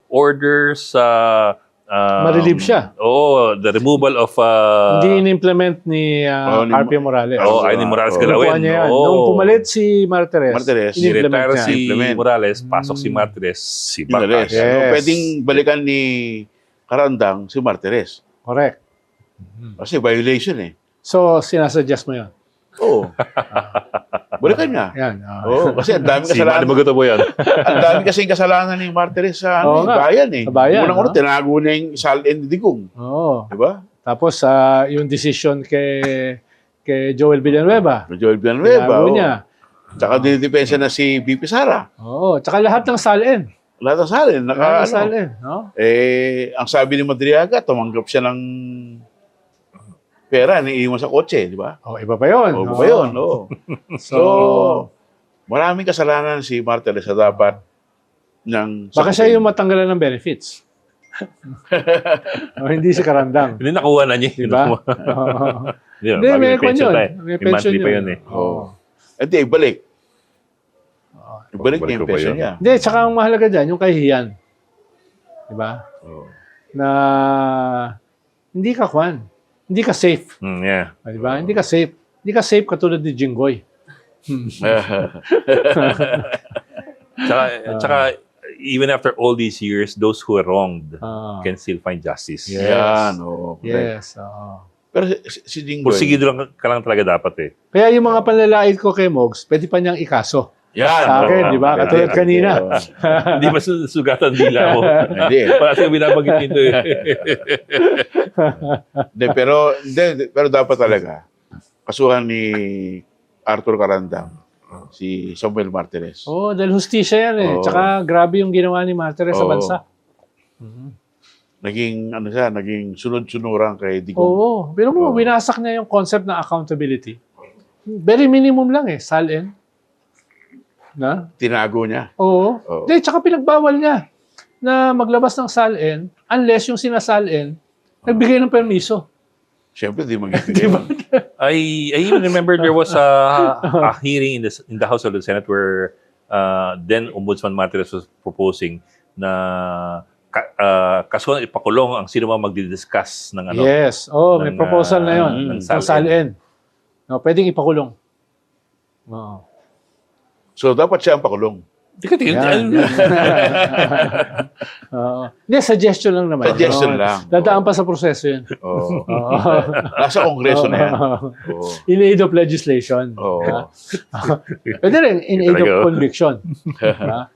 orders Ma-relieve siya. Oo, the removal of Hindi in-implement ni RP Morales. Ni Morales Kinukuha Galawin. niya yan. Oo. Nung pumalit si Martires, in-implement Retire niya. si Implement. Morales, pasok si Martires, si Martires. Batas. Yes. So, pwedeng balikan ni Karandang si Martires. Correct. Kasi violation eh. So, sinasuggest mo yun? Oo. Balikan niya. Yan. Oo, kasi ang dami Si Manny kasalanan. Bagoto po yan. Ang dami kasing kasalanan ni Martires sa Oo nga. bayan eh. Sa bayan, Unang-una, no? tinago na yung salin ni Digong. Oo. Diba? Tapos, yung decision kay Joel Villanueva. Joel Villanueva. Tinago oo. niya. Tsaka dinidepensa na si BP Sara. Oo. Tsaka lahat ng salin. Lahat ng salin. Lahat ng salin. No? Ang sabi ni Madriaga, tumanggap siya ng pera, naiiwan sa kotse, di ba? Oh, iba pa yun. O, ba yun? Oo. So, So, maraming kasalanan si Martires sa dapat ng baka siya yung matanggalan ng benefits. O, hindi si Karandang. Hindi nakuha na niya. Diba? Hindi, may kwan yun. May pension monthly pa yun. yun eh. Oo. Hindi, ibalik. Ibalik niya Balik yung ko pa pension yun. niya. Hindi, tsaka ang mahalaga dyan, yung kahihiyan. Diba? Oo. Na hindi ka kwan. Hindi ka safe. Yeah. Diba? Hindi ka safe. Hindi ka safe katulad ni Jinggoy. Tsaka, even after all these years, those who are wronged Ah. can still find justice. Yes. Yan, oo. Yes. Oo. Pero si Jinggoy, Pursigido lang ka lang talaga dapat eh. Kaya yung mga panlalait ko kay Mogs, pwede pa niyang ikaso. yan. Sa akin, oo. di ba? Katulad kanina. Oo. Hindi ba sugatan dila mo? Hindi. Wala siyang binabanggit nito eh. Pero dapat talaga kasuhan ni Arthur Karandang si Samuel Martires. Oo, dahil hustisya yan eh. Oo. Tsaka grabe yung ginawa ni Martires sa Oo. bansa. Naging sunod-sunuran kay Digong. Oo. Pero mo, Oo. winasak niya yung concept ng accountability. Very minimum lang eh. Salin. Na? Tinago niya. Oo. Oo. Hindi, tsaka pinagbawal niya na maglabas ng salin unless yung sinasalin nagbigay ng permiso. Siyempre, di magiging. Diba? I even remember there was a hearing in the House of the Senate where then Ombudsman Martires was proposing na kasuhan ipakulong ang sino man magdi-discuss ng ano. Yes. Oh, may ng, proposal na yun. ng Ng salin. salin. No, pwedeng ipakulong. Oo. So, dapat siya ang pakulong. Yan. Oo. Hindi, suggestion lang naman. Suggestion Oo. lang. Dadaan pa sa proseso yun. Oo. Oo. Nasa kongreso na yan. Oo. Oo. In aid of legislation. Oo. Pwede rin, in aid of Talaga. conviction. Diba?